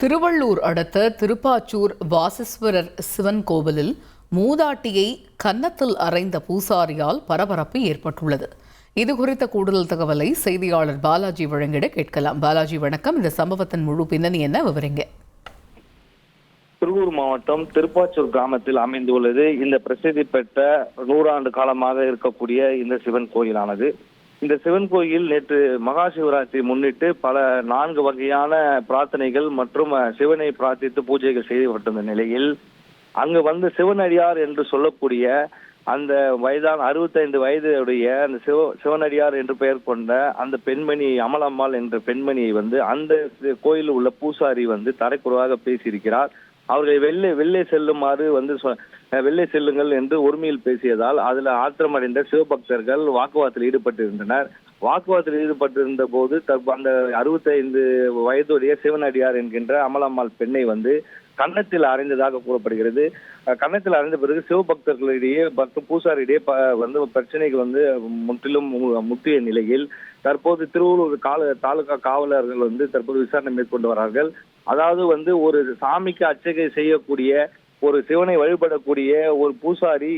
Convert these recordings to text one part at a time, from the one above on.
திருவள்ளூர் அடுத்த திருப்பாச்சூர் வாசீஸ்வரர் சிவன் கோவிலில் மூதாட்டியை கன்னத்தில் அறைந்த பூசாரியால் பரபரப்பு ஏற்பட்டுள்ளது. இதுகுறித்த கூடுதல் தகவலை செய்தியாளர் பாலாஜி வழங்கிட கேட்கலாம். பாலாஜி வணக்கம். இந்த சம்பவத்தின் முழு பின்னணி என்ன விவரிங்க? திருவள்ளூர் மாவட்டம் திருப்பாச்சூர் கிராமத்தில் அமைந்துள்ளது இந்த பிரசித்தி பெற்ற 100 ஆண்டு காலமாக இருக்கக்கூடிய இந்த சிவன் கோயிலானது. இந்த சிவன் கோயில் நேற்று மகா சிவராத்திரி முன்னிட்டு பல 4 வகையான பிரார்த்தனைகள் மற்றும் சிவனை பிரார்த்தித்து பூஜைகள் செய்யப்பட்டிருந்த நிலையில் அங்கு சிவனடியார் என்று சொல்லக்கூடிய அந்த வயதான 65 வயதுடைய அந்த சிவனடியார் என்று பெயர் கொண்ட அந்த பெண்மணி அமலம்மாள் என்ற பெண்மணியை அந்த கோயிலில் உள்ள பூசாரி தரைக்குறைவாக பேசியிருக்கிறார். அவர்களை வெள்ளை செல்லுமாறு வெள்ளை செல்லுங்கள் என்று உரிமையில் பேசியதால் அதுல ஆத்திரமடைந்த சிவபக்தர்கள் வாக்குவாதத்தில் ஈடுபட்டிருந்தனர். வாக்குவாதத்தில் ஈடுபட்டிருந்த போது அந்த 65 வயதுடைய சிவனடியார் என்கின்ற அமலம்மாள் பெண்ணை கன்னத்தில் அறைந்ததாக கூறப்படுகிறது. கன்னத்தில் அறைந்த பிறகு சிவபக்தர்களிடையே பூசாரிடையே பிரச்சனைகள் முற்றிலும் முற்றிய நிலையில் தற்போது திருவள்ளூர் தாலுகா காவலர்கள் தற்போது விசாரணை மேற்கொண்டு வரார்கள். அதாவது ஒரு சாமிக்கு அர்ச்சகை செய்யக்கூடிய ஒரு சிவனை வழிபடக்கூடிய ஒரு பூசாரி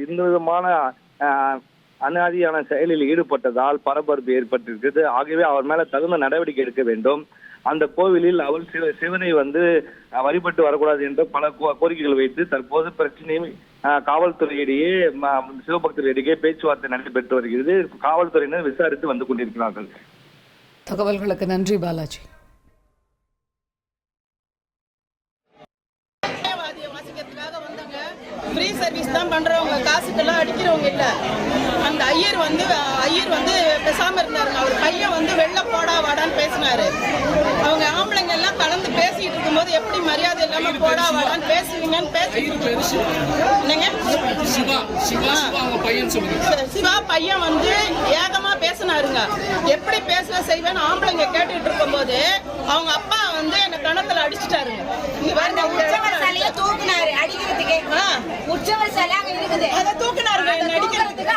இந்த விதமான அநாதியான செயலில் ஈடுபட்டதால் பரபரப்பு ஏற்பட்டிருக்கிறது. ஆகவே அவர் மேல தகுந்த நடவடிக்கை எடுக்க வேண்டும். அந்த கோவிலில் அவள் சிவனை வழிபட்டு வரக்கூடாது என்ற பல கோரிக்கைகள் வைத்து தற்போது பிரச்சனையை காவல்துறையிடையே சிவபக்தர்களிடையே பேச்சுவார்த்தை நடைபெற்று வருகிறது. காவல்துறையினர் விசாரித்து வந்து கொண்டிருக்கிறார்கள். தகவல்களுக்கு நன்றி பாலாஜி. ஃப்ரீ சர்வீஸ் தான் பண்றவங்க, காசுக்கெல்லாம் அடிக்கிறவங்க இல்ல. அந்த ஐயர் பேசாம இருந்தாருங்க. அவர் பையன் வெளில போடா வாடான்னு பேசினாரு. அவங்க ஆம்பளைங்க எல்லாம் கலந்து பேசிட்டு இருக்கும்போது எப்படி மரியாதை இல்லாம போடா வாடான்னு பேசுவீங்கன்னு பேசிட்டு சிவா பையன் ஏகமா பேசினாருங்க. எப்படி பேச செய்வேன்னு ஆம்பளைங்க கேட்டுட்டு இருக்கும் போது அவங்க அப்பா என்ன கணத்துல அடிச்சுட்டாருங்க. தூக்குனாரு அடிக்கிறதுக்கு. உற்சவர் சிலை அங்க இருக்குது. அதை தூக்குனாருங்க.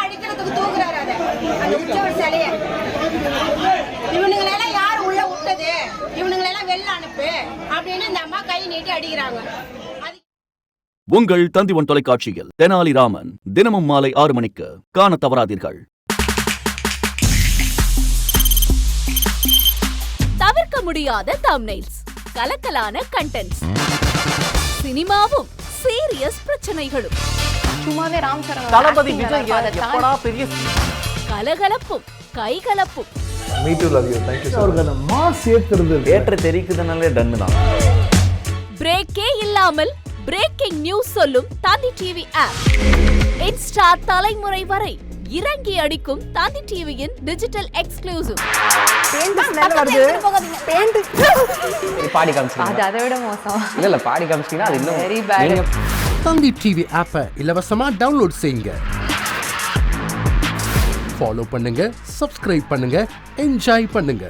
அடிக்கிறதுக்கு தூக்குறாரு. அந்த உற்சவர் சிலைய இவனுங்களெல்லாம் யாரு உள்ள விட்டது, இவனுங்களெல்லாம் வெளில அனுப்பு அப்படின்னு இந்த அம்மா கை நீட்டி அடிக்கிறாங்க. உங்கள் தந்தி1 தொலைக்காட்சியில் தெனாலிராமன் தினமும் மாலை 6 மணிக்கு காண தவறாதீர்கள். தவிர்க்க முடியாத தம்ப்நெயில்ஸ், கலக்கலான கண்டென்ட்ஸ், சினிமாவும் சீரியஸ் பிரச்சனைகளும், சும்மாவே ராம்சரண் தளபதி விஜய் எப்படா பெரிய கலகலப்பும் கைகலப்பும். Me too love you. Thank you அவர்களை மாஸ் ஏற்ற தெரிக்குதுனாலே டன் தான். பிரேக்கே இல்லாமல் பிரேக்கிங் நியூஸ் சொல்லும் தந்தி டிவி ஆப். இன்ஸ்டா தலைமுறை வரை இறங்கி அடிக்கும் தந்தி டிவியின் டிஜிட்டல் எக்ஸ்க்ளூசிவ். பாடி காமிச்சீங்க, அது அதை விட மோசம். இல்ல பாடி காமிச்சீங்கன்னா அது இன்னும் வெரி பேட். தந்தி டிவி ஆப்பை இலவசமா டவுன்லோட் செய்யுங்க. ஃபாலோ பண்ணுங்க, சப்ஸ்கிரைப் பண்ணுங்க, என்ஜாய் பண்ணுங்க.